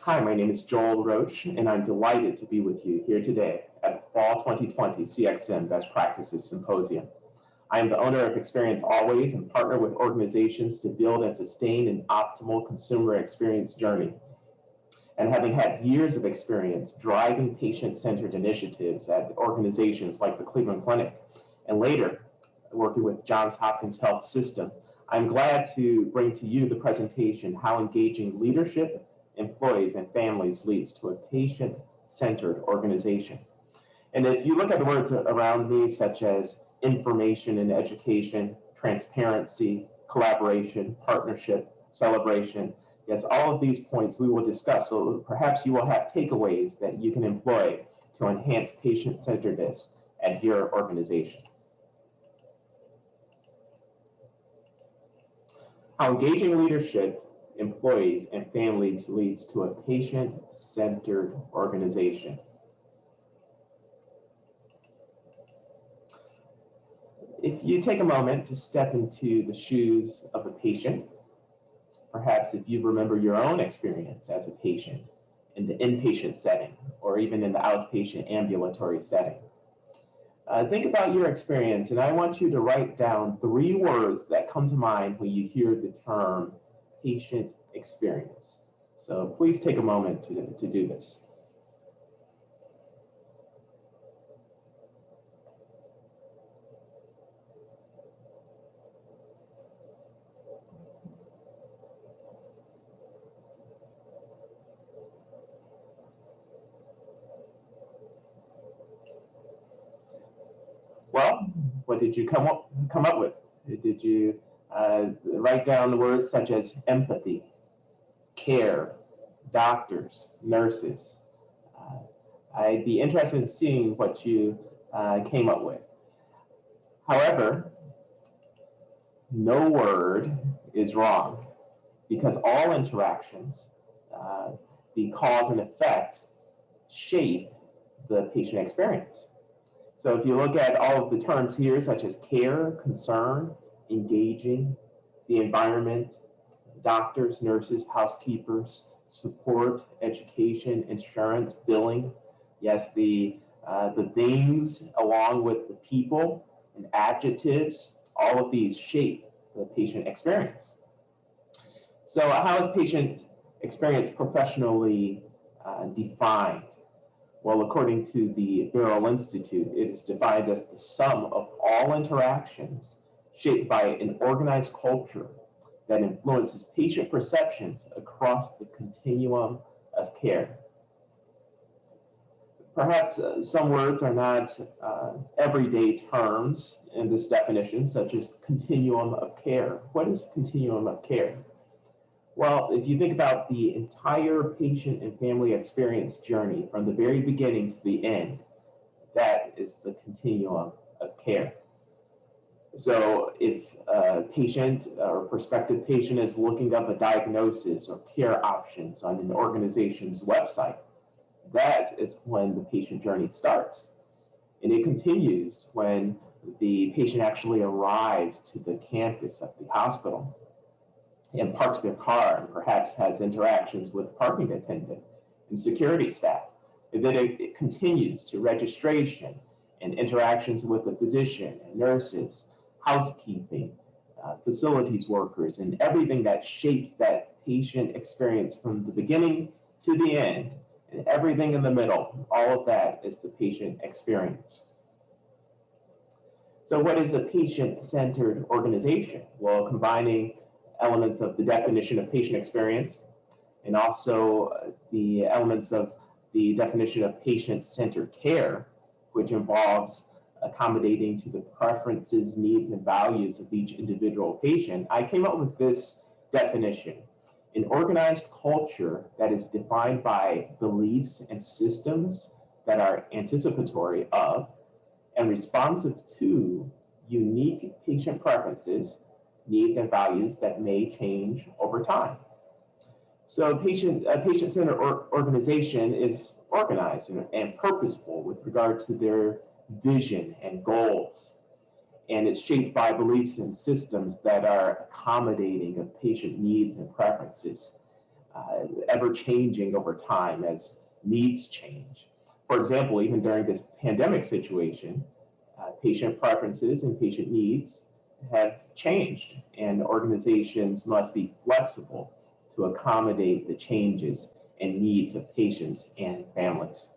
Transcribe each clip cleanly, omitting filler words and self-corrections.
Hi, my name is Joel Roach, and I'm delighted to be with you here today at the Fall 2020 CXM Best Practices Symposium. I am the owner of Experience Always and partner with organizations to build and sustain an optimal consumer experience journey. And having had years of experience driving patient-centered initiatives at organizations like the Cleveland Clinic, and later working with Johns Hopkins Health System, I'm glad to bring to you the presentation, How Engaging Leadership, Employees, and Families Leads to a Patient-Centered Organization. And if you look at the words around me, such as information and education, transparency, collaboration, partnership, celebration, yes, all of these points we will discuss. So perhaps you will have takeaways that you can employ to enhance patient-centeredness at your organization. How engaging leadership, employees, and families leads to a patient-centered organization. If you take a moment to step into the shoes of a patient, perhaps if you remember your own experience as a patient in the inpatient setting or even in the outpatient ambulatory setting, think about your experience, and I want you to write down 3 words that come to mind when you hear the term patient experience. So please take a moment to do this. Well, what did you come up with? Did you write down the words such as empathy, care, doctors, nurses? I'd be interested in seeing what you came up with. However, no word is wrong because all interactions, the cause and effect, shape the patient experience. So if you look at all of the terms here, such as care, concern, engaging, the environment, doctors, nurses, housekeepers, support, education, insurance, billing, yes, the things along with the people and adjectives, all of these shape the patient experience. So how is patient experience professionally defined? Well, according to the Barrel Institute, it is defined as the sum of all interactions shaped by an organized culture that influences patient perceptions across the continuum of care. Perhaps some words are not everyday terms in this definition, such as continuum of care. What is continuum of care? Well, if you think about the entire patient and family experience journey from the very beginning to the end, that is the continuum of care. So if a patient or prospective patient is looking up a diagnosis or care options on an organization's website, that is when the patient journey starts. And it continues when the patient actually arrives to the campus of the hospital and parks their car and perhaps has interactions with the parking attendant and security staff. And then it continues to registration and interactions with the physician and nurses, housekeeping, facilities workers, and everything that shapes that patient experience from the beginning to the end, and everything in the middle. All of that is the patient experience. So what is a patient-centered organization? Well, combining elements of the definition of patient experience and also the elements of the definition of patient-centered care, which involves accommodating to the preferences, needs, and values of each individual patient, I came up with this definition: an organized culture that is defined by beliefs and systems that are anticipatory of and responsive to unique patient preferences, needs, and values that may change over time. So a patient-centered organization is organized and purposeful with regard to their vision and goals. And it's shaped by beliefs and systems that are accommodating of patient needs and preferences. ever changing over time as needs change. For example, even during this pandemic situation, patient preferences and patient needs have changed, and organizations must be flexible to accommodate the changes and needs of patients and families.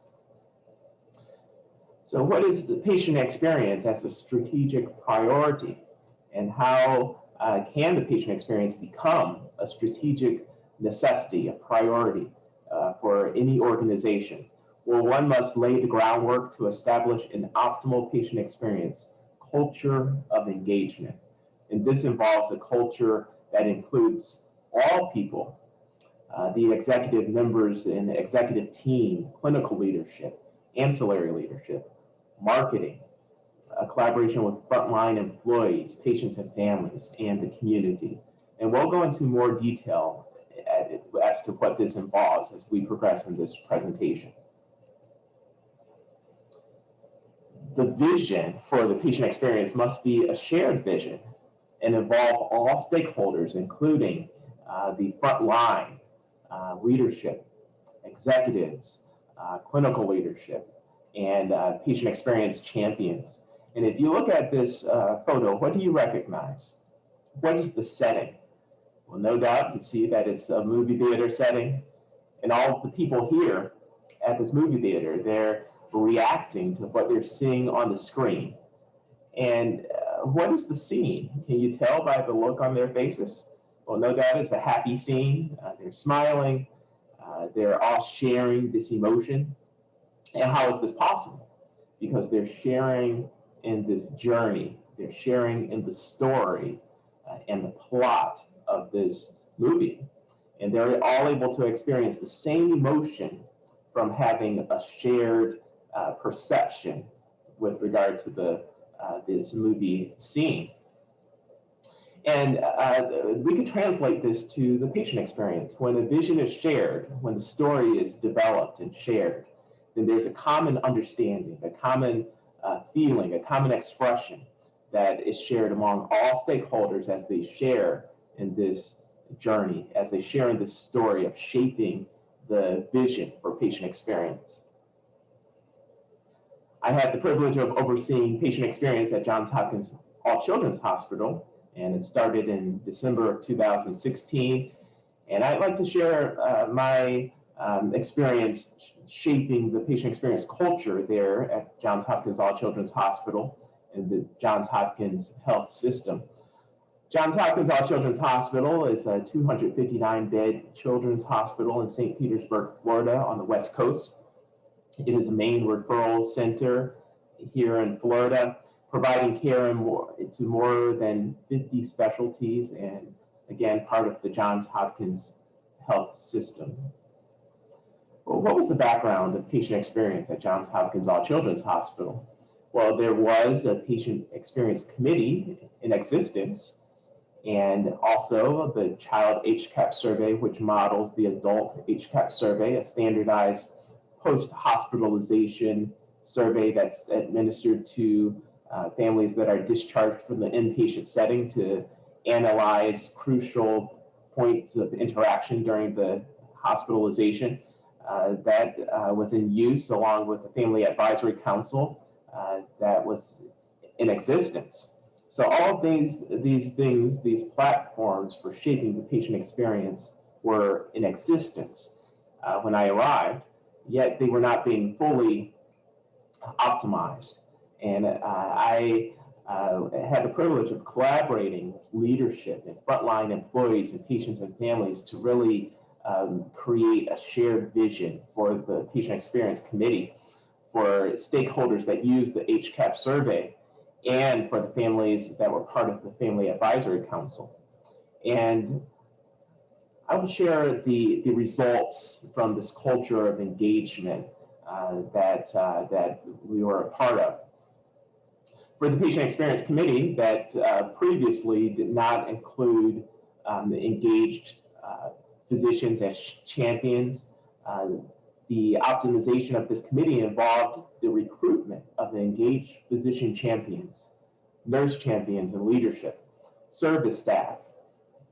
So what is the patient experience as a strategic priority, and how can the patient experience become a strategic necessity, a priority for any organization? Well, one must lay the groundwork to establish an optimal patient experience culture of engagement. And this involves a culture that includes all people, the executive members and the executive team, clinical leadership, ancillary leadership, marketing, a collaboration with frontline employees, patients and families, and the community. And we'll go into more detail as to what this involves as we progress in this presentation. The vision for the patient experience must be a shared vision and involve all stakeholders, including the frontline leadership, executives, clinical leadership, and patient experience champions. And if you look at this photo, what do you recognize? What is the setting? Well, no doubt you can see that it's a movie theater setting, and all of the people here at this movie theater, they're reacting to what they're seeing on the screen. And what is the scene? Can you tell by the look on their faces? Well, no doubt it's a happy scene. They're smiling. They're all sharing this emotion. And how is this possible? Because they're sharing in this journey. They're sharing in the story and the plot of this movie. And they're all able to experience the same emotion from having a shared perception with regard to this movie scene. And we could translate this to the patient experience. When a vision is shared, when the story is developed and shared, then there's a common understanding, a common feeling, a common expression that is shared among all stakeholders as they share in this journey, as they share in this story of shaping the vision for patient experience. I had the privilege of overseeing patient experience at Johns Hopkins All Children's Hospital, and it started in December of 2016. And I'd like to share my experience shaping the patient experience culture there at Johns Hopkins All Children's Hospital and the Johns Hopkins Health System. Johns Hopkins All Children's Hospital is a 259-bed children's hospital in St. Petersburg, Florida on the West Coast. It is a main referral center here in Florida, providing care to more than 50 specialties, and again, part of the Johns Hopkins Health System. Well, what was the background of patient experience at Johns Hopkins All Children's Hospital? Well, there was a patient experience committee in existence, and also the child HCAP survey, which models the adult HCAP survey, a standardized post-hospitalization survey that's administered to families that are discharged from the inpatient setting to analyze crucial points of interaction during the hospitalization. That was in use along with the Family Advisory Council that was in existence. So all of these platforms for shaping the patient experience were in existence when I arrived, yet they were not being fully optimized. And I had the privilege of collaborating with leadership and frontline employees and patients and families to really create a shared vision for the patient experience committee, for stakeholders that use the HCAP survey, and for the families that were part of the Family Advisory Council. And I will share the results from this culture of engagement that we were a part of. For the Patient Experience Committee that previously did not include the engaged physicians as champions, the optimization of this committee involved the recruitment of engaged physician champions, nurse champions and leadership, service staff,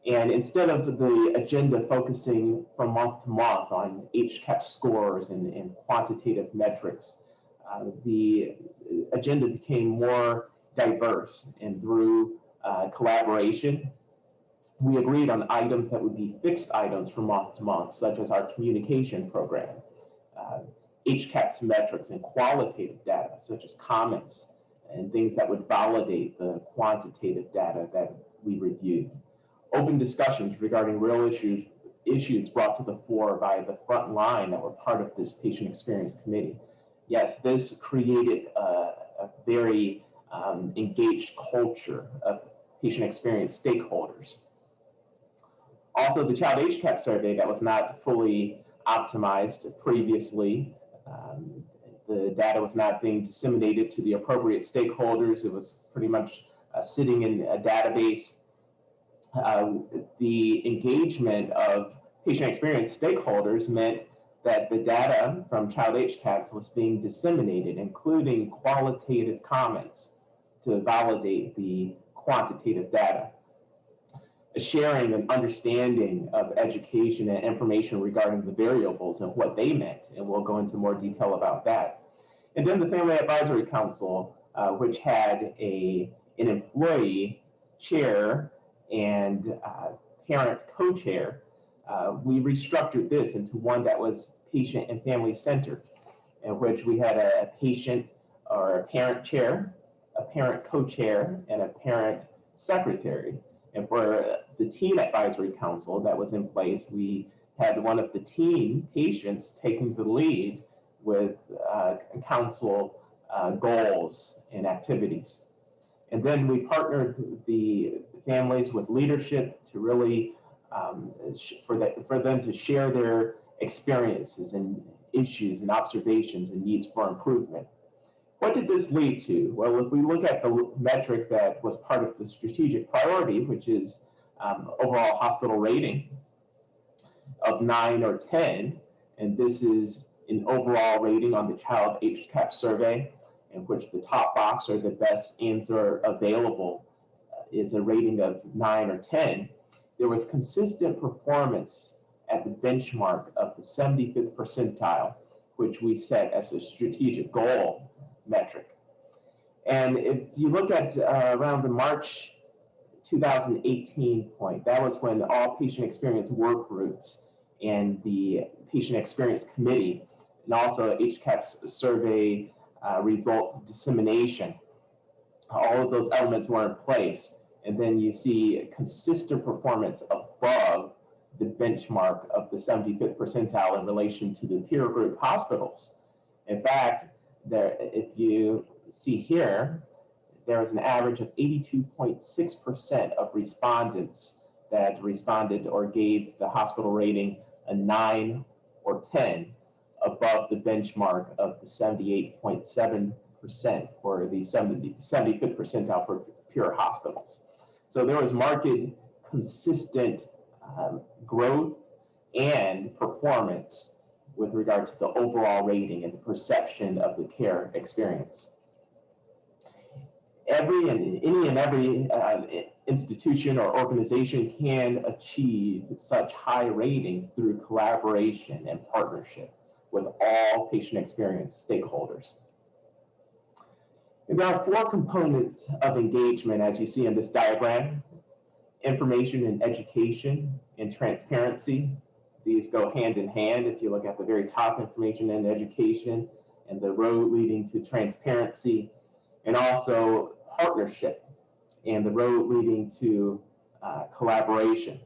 And instead of the agenda focusing from month to month on HCAP scores and quantitative metrics, the agenda became more diverse, and through collaboration, we agreed on items that would be fixed items from month to month, such as our communication program, HCAP's metrics, and qualitative data, such as comments and things that would validate the quantitative data that we reviewed. Open discussions regarding real issues brought to the fore by the front line that were part of this patient experience committee. Yes, this created a very engaged culture of patient experience stakeholders. Also, the child HCAP survey that was not fully optimized previously. The data was not being disseminated to the appropriate stakeholders. It was pretty much sitting in a database. The engagement of patient experience stakeholders meant that the data from child HCAPs was being disseminated, including qualitative comments to validate the quantitative data. A sharing and understanding of education and information regarding the variables and what they meant, and we'll go into more detail about that. And then the Family Advisory Council, which had an employee chair and parent co-chair, we restructured this into one that was patient and family centered, in which we had a patient or a parent chair, a parent co-chair, and a parent secretary. And for the teen advisory council that was in place, we had one of the teen patients taking the lead with council goals and activities. And then we partnered the families with leadership to really, for them to share their experiences and issues and observations and needs for improvement. What did this lead to? Well, if we look at the metric that was part of the strategic priority, which is overall hospital rating of 9 or 10, and this is an overall rating on the child HCAP survey, in which the top box, or the best answer available, is a rating of 9 or 10, there was consistent performance at the benchmark of the 75th percentile, which we set as a strategic goal metric. And if you look at around the March 2018 point, that was when all patient experience work groups and the patient experience committee, and also HCAP's survey result dissemination, all of those elements were in place. And then you see consistent performance above the benchmark of the 75th percentile in relation to the peer group hospitals. In fact, if you see here, there was an average of 82.6% of respondents that responded or gave the hospital rating a 9 or 10 above the benchmark of the 78.7% for the 75th percentile for pure hospitals. So there was marked consistent growth and performance with regard to the overall rating and the perception of the care experience. Any and every institution or organization can achieve such high ratings through collaboration and partnership with all patient experience stakeholders. And there are 4 components of engagement, as you see in this diagram: information and education and transparency. These go hand in hand. If you look at the very top, information and education, and the road leading to transparency, and also partnership, and the road leading to collaboration.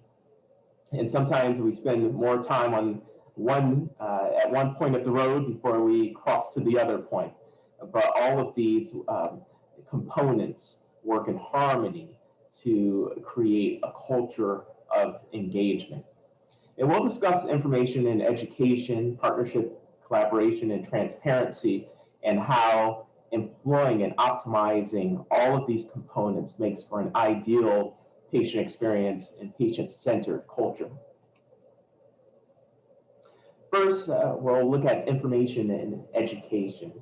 And sometimes we spend more time on at one point of the road before we cross to the other point. But all of these components work in harmony to create a culture of engagement. And we'll discuss information and education, partnership, collaboration, and transparency, and how employing and optimizing all of these components makes for an ideal patient experience and patient-centered culture. First, we'll look at information and education.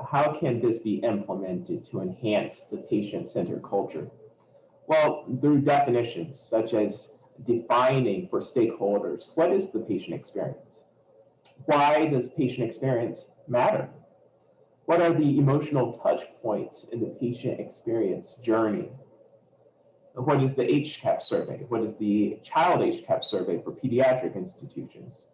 How can this be implemented to enhance the patient-centered culture? Well, through definitions such as defining for stakeholders, what is the patient experience? Why does patient experience matter? What are the emotional touch points in the patient experience journey? What is the HCAP survey? What is the child HCAP survey for pediatric institutions?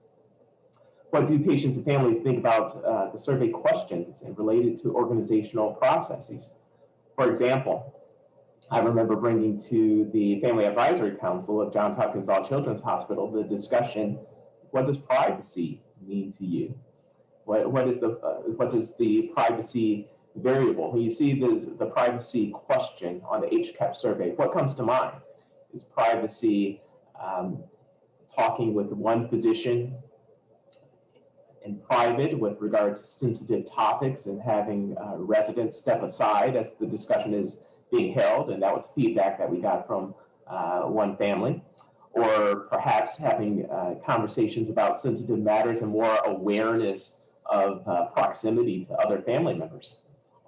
What do patients and families think about the survey questions and related to organizational processes? For example, I remember bringing to the Family Advisory Council of Johns Hopkins All Children's Hospital the discussion, what does privacy mean to you? What is the privacy variable? When you see the privacy question on the HCAP survey, what comes to mind? Is privacy talking with one physician in private with regard to sensitive topics and having residents step aside as the discussion is being held? And that was feedback that we got from one family. Or perhaps having conversations about sensitive matters and more awareness of proximity to other family members.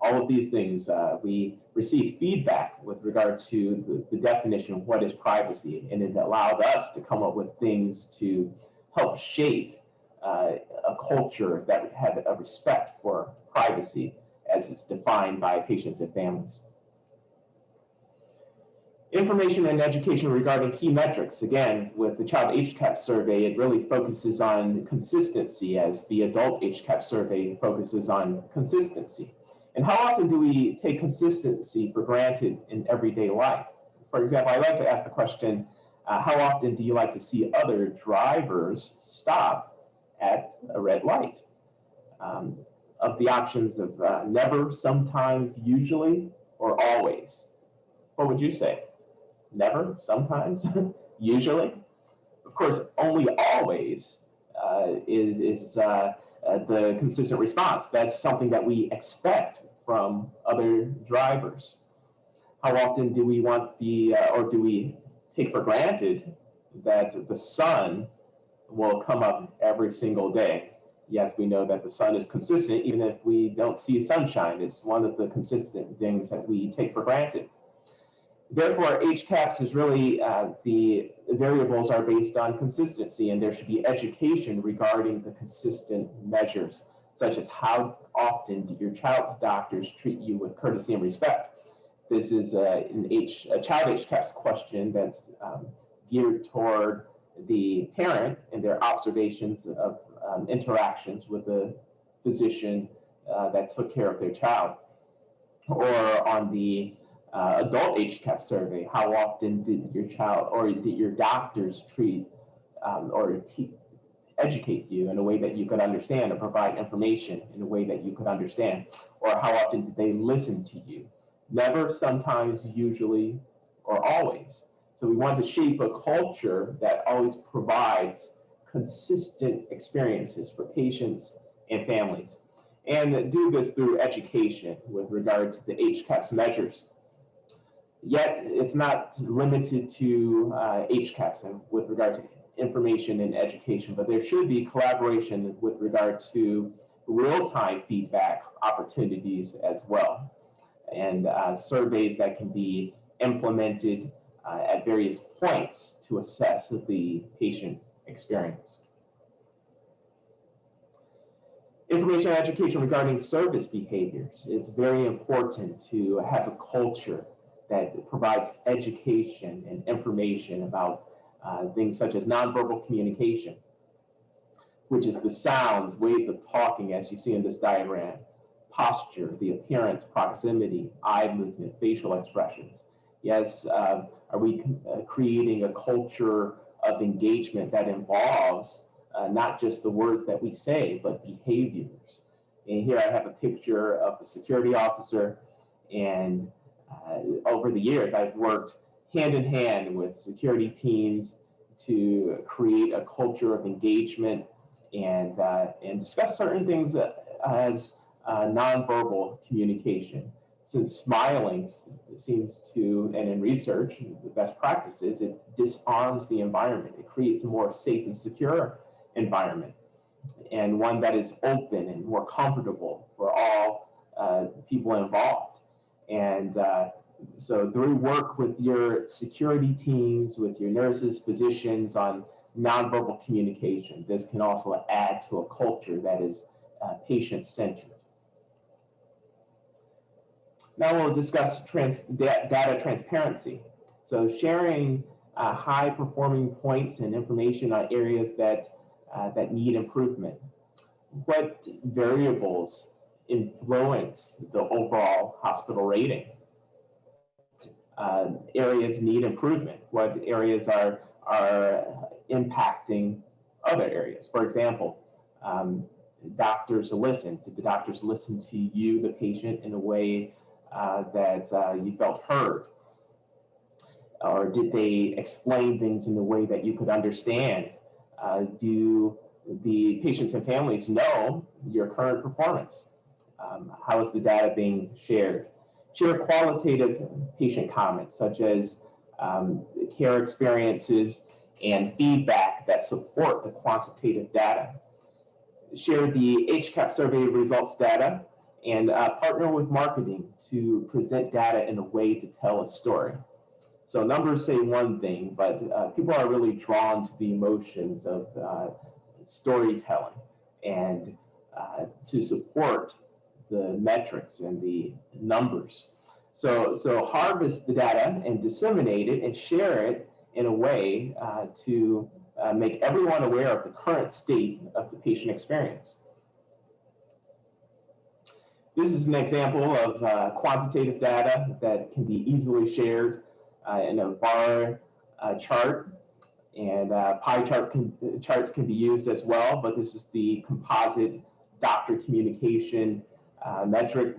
All of these things, we received feedback with regard to the definition of what is privacy, and it allowed us to come up with things to help shape a culture that had a respect for privacy as it's defined by patients and families. Information and education regarding key metrics. Again, with the child HCAP survey, it really focuses on consistency, as the adult HCAP survey focuses on consistency. And how often do we take consistency for granted in everyday life? For example, I like to ask the question, how often do you like to see other drivers stop at a red light? Of the options of never, sometimes, usually, or always, what would you say? Never, sometimes, usually? Of course, only always is the consistent response. That's something that we expect from other drivers. How often do we want or do we take for granted that the sun will come up every single day? Yes, we know that the sun is consistent, even if we don't see sunshine. It's one of the consistent things that we take for granted. Therefore, HCAPS is really, the variables are based on consistency, and there should be education regarding the consistent measures, such as how often do your child's doctors treat you with courtesy and respect. This is a child HCAPS question that's geared toward the parent and their observations of interactions with the physician that took care of their child. Or on the adult HCAP survey, how often did your child or did your doctors treat or educate you in a way that you could understand, or provide information in a way that you could understand? Or how often did they listen to you? Never, sometimes, usually, or always. So we want to shape a culture that always provides consistent experiences for patients and families, and do this through education with regard to the HCAPS measures. Yet it's not limited to HCAPS and with regard to information and education, but there should be collaboration with regard to real-time feedback opportunities as well, and surveys that can be implemented at various points to assess the patient experience. Information and education regarding service behaviors. It's very important to have a culture that provides education and information about things such as nonverbal communication, which is the sounds, ways of talking, as you see in this diagram, posture, the appearance, proximity, eye movement, facial expressions. Yes, are we creating a culture of engagement that involves not just the words that we say, but behaviors? And here I have a picture of a security officer, and over the years, I've worked hand in hand with security teams to create a culture of engagement and discuss certain things as nonverbal communication. Since smiling seems to, and in research, the best practices, it disarms the environment. It creates a more safe and secure environment, and one that is open and more comfortable for all people involved. And So through work with your security teams, with your nurses, physicians on nonverbal communication, this can also add to a culture that is patient-centered. Now we'll discuss data transparency. So sharing high-performing points and information on areas that need improvement. What variables influence the overall hospital rating? Areas need improvement. What areas are impacting other areas? For example, doctors listen. Did the doctors listen to you, the patient, in a way that you felt heard? Or did they explain things in a way that you could understand? Do the patients and families know your current performance? How is the data being shared? Share qualitative patient comments, such as care experiences and feedback that support the quantitative data. Share the HCAP survey results data and partner with marketing to present data in a way to tell a story. So numbers say one thing, but people are really drawn to the emotions of storytelling and to support the metrics and the numbers. So harvest the data and disseminate it and share it in a way to make everyone aware of the current state of the patient experience. This is an example of quantitative data that can be easily shared in a bar chart, and pie charts can be used as well, but this is the composite doctor communication metric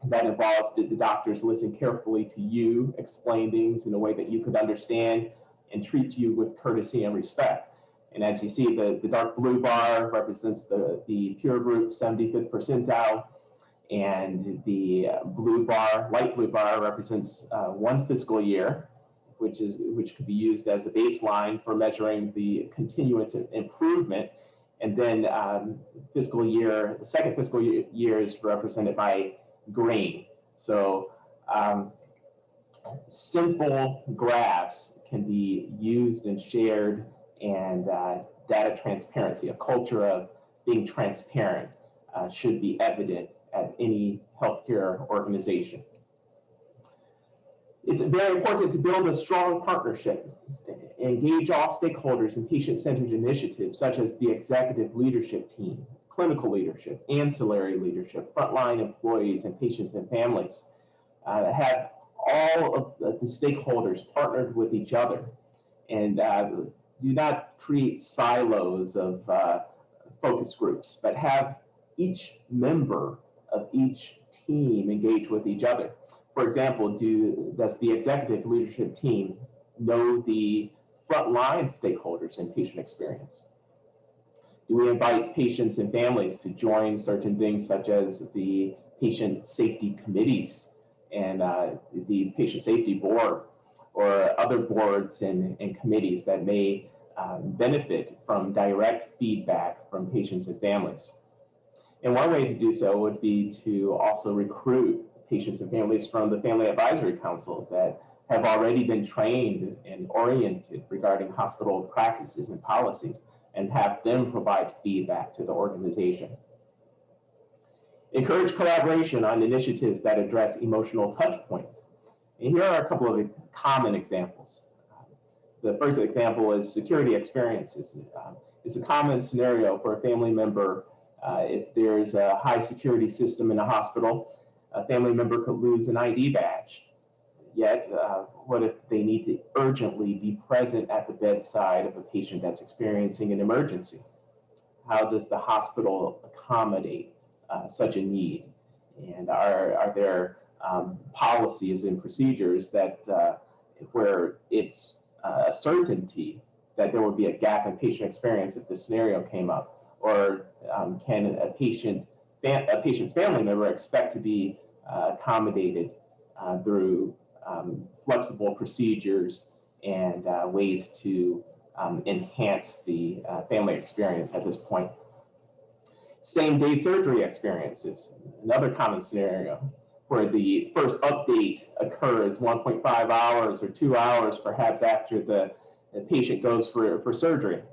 that involves the doctors listen carefully to you, explain things in a way that you could understand, and treat you with courtesy and respect. And as you see, the dark blue bar represents the peer group 75th percentile, and the light blue bar represents one fiscal year, which could be used as a baseline for measuring the continuous improvement. And then the second fiscal year is represented by green. So simple graphs can be used and shared, and data transparency, a culture of being transparent, should be evident at any healthcare organization. It's very important to build a strong partnership, engage all stakeholders in patient-centered initiatives such as the executive leadership team, clinical leadership, ancillary leadership, frontline employees, and patients and families. Have all of the stakeholders partnered with each other, and do not create silos of focus groups, but have each member of each team engage with each other. For example, does the executive leadership team know the frontline stakeholders in patient experience? Do we invite patients and families to join certain things such as the patient safety committees and the patient safety board, or other boards and committees that may benefit from direct feedback from patients and families? And one way to do so would be to also recruit patients and families from the Family Advisory Council that have already been trained and oriented regarding hospital practices and policies, and have them provide feedback to the organization. Encourage collaboration on initiatives that address emotional touch points. And here are a couple of common examples. The first example is security experiences. It's a common scenario for a family member. If there's a high security system in a hospital, a family member could lose an ID badge. Yet, what if they need to urgently be present at the bedside of a patient that's experiencing an emergency? How does the hospital accommodate such a need? And are there policies and procedures that where it's a certainty that there would be a gap in patient experience if the scenario came up? Or can a patient's family member expect to be accommodated through flexible procedures and ways to enhance the family experience at this point? Same-day surgery experiences, another common scenario. where the first update occurs 1.5 hours or 2 hours perhaps after the patient goes for surgery?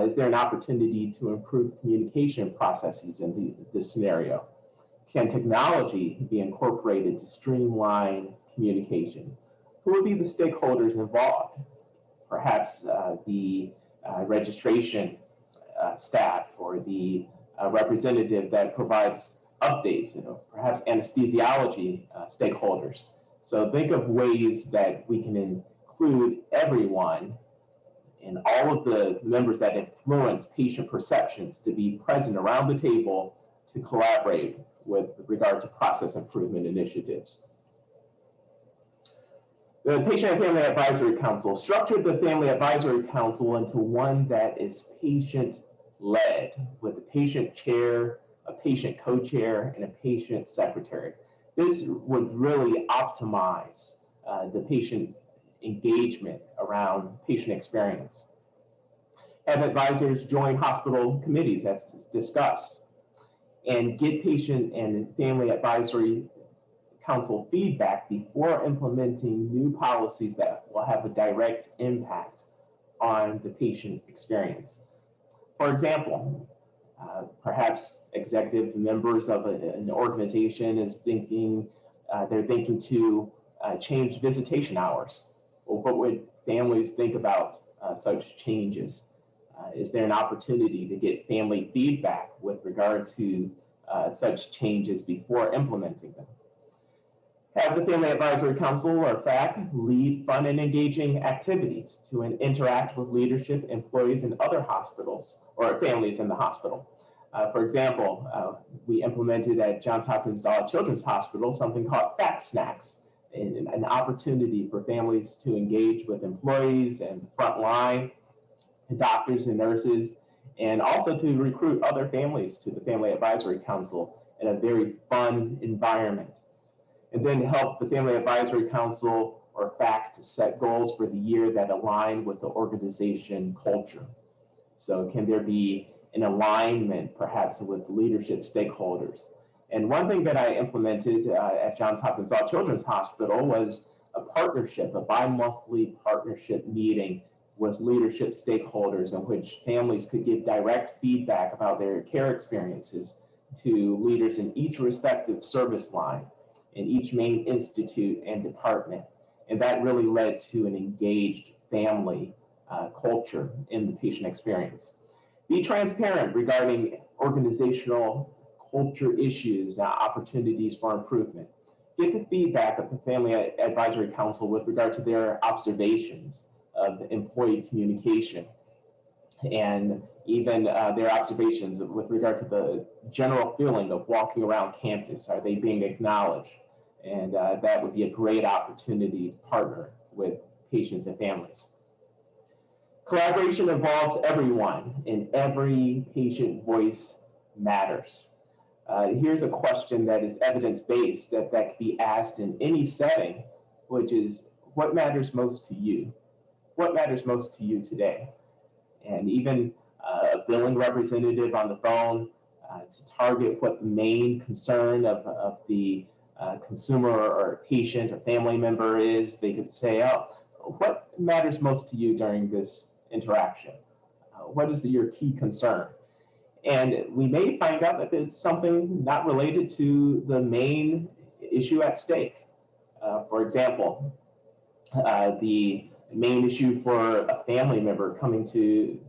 Is there an opportunity to improve communication processes in this scenario? Can technology be incorporated to streamline communication? Who will be the stakeholders involved? Perhaps the registration staff or the representative that provides updates, perhaps anesthesiology stakeholders. So think of ways that we can include everyone and all of the members that influence patient perceptions to be present around the table to collaborate with regard to process improvement initiatives. The Patient and Family Advisory Council structured the Family Advisory Council into one that is patient-led, with a patient chair, a patient co-chair, and a patient secretary. This would really optimize the patient engagement around patient experience. Have advisors join hospital committees as discussed, and get patient and family advisory council feedback before implementing new policies that will have a direct impact on the patient experience. For example, perhaps executive members of an organization is thinking, they're thinking to change visitation hours. Well, what would families think about such changes? Is there an opportunity to get family feedback with regard to such changes before implementing them? Have the Family Advisory Council, or FAC, lead fun and engaging activities to interact with leadership, employees, and other hospitals or families in the hospital. For example, we implemented at Johns Hopkins Children's Hospital something called FAC Snacks, an opportunity for families to engage with employees and frontline doctors and nurses, and also to recruit other families to the Family Advisory Council in a very fun environment. And then help the Family Advisory Council, or FAC, to set goals for the year that align with the organization culture. So can there be an alignment perhaps with leadership stakeholders? And one thing that I implemented at Johns Hopkins Children's Hospital was a partnership, a bi-monthly partnership meeting with leadership stakeholders in which families could give direct feedback about their care experiences to leaders in each respective service line, in each main institute and department. And that really led to an engaged family culture in the patient experience. Be transparent regarding organizational culture issues, opportunities for improvement. Get the feedback of the Family Advisory Council with regard to their observations of employee communication, and even their observations with regard to the general feeling of walking around campus. Are they being acknowledged? And that would be a great opportunity to partner with patients and families. Collaboration involves everyone, and every patient voice matters. Here's a question that is evidence-based that could be asked in any setting, which is, what matters most to you? What matters most to you today? And even a billing representative on the phone to target what the main concern of the consumer or patient or family member is. They could say, oh, what matters most to you during this interaction? What is your key concern? And we may find out that it's something not related to the main issue at stake. For example, the main issue for a family member coming to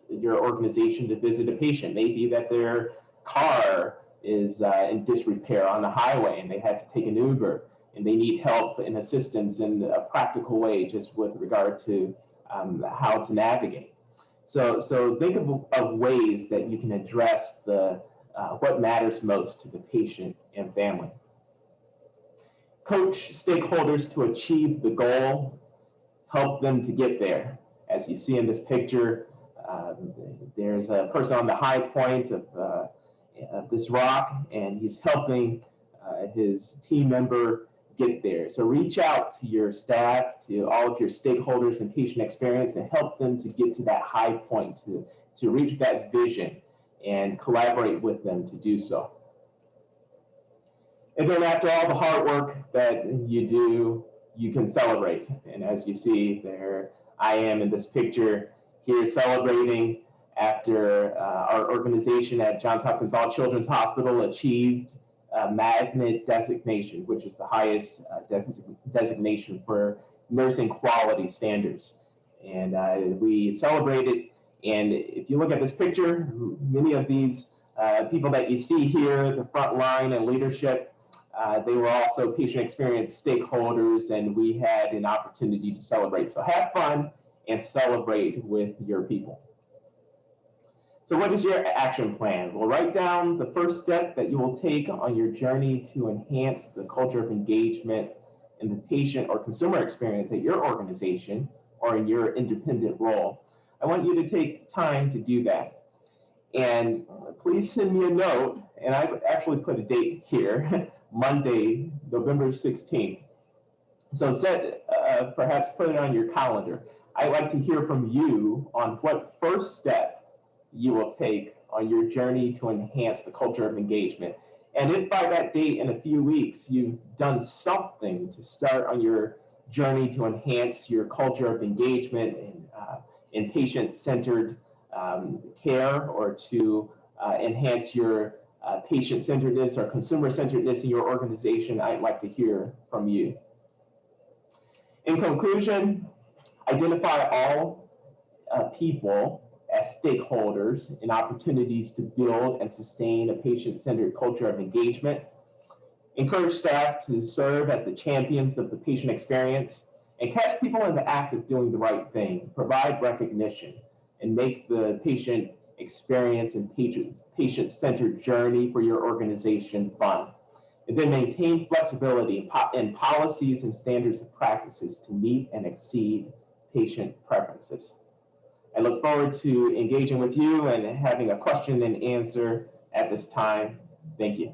your organization to visit a patient may be that their car is in disrepair on the highway and they had to take an Uber, and they need help and assistance in a practical way just with regard to how to navigate. So think of ways that you can address the what matters most to the patient and family. Coach stakeholders to achieve the goal, help them to get there. As you see in this picture, there's a person on the high point of this rock, and he's helping his team member get there. So reach out to your staff, to all of your stakeholders in patient experience, and help them to get to that high point, to reach that vision, and collaborate with them to do so. And then after all the hard work that you do, you can celebrate. And as you see there, I am in this picture here celebrating after our organization at Johns Hopkins All Children's Hospital achieved magnet designation, which is the highest designation for nursing quality standards. And we celebrated. And if you look at this picture, many of these people that you see here, the front line and leadership, they were also patient experience stakeholders, and we had an opportunity to celebrate. So have fun and celebrate with your people. So what is your action plan? Well, write down the first step that you will take on your journey to enhance the culture of engagement in the patient or consumer experience at your organization or in your independent role. I want you to take time to do that. And please send me a note, and I've actually put a date here, Monday, November 16th. So perhaps put it on your calendar. I'd like to hear from you on what first step you will take on your journey to enhance the culture of engagement. And if by that date in a few weeks you've done something to start on your journey to enhance your culture of engagement in patient-centered care, or to enhance your patient-centeredness or consumer-centeredness in your organization, I'd like to hear from you. In conclusion, identify all people as stakeholders in opportunities to build and sustain a patient-centered culture of engagement. Encourage staff to serve as the champions of the patient experience, and catch people in the act of doing the right thing. Provide recognition and make the patient experience and patient-centered journey for your organization fun. And then maintain flexibility in policies and standards of practices to meet and exceed patient preferences. I look forward to engaging with you and having a question and answer at this time. Thank you.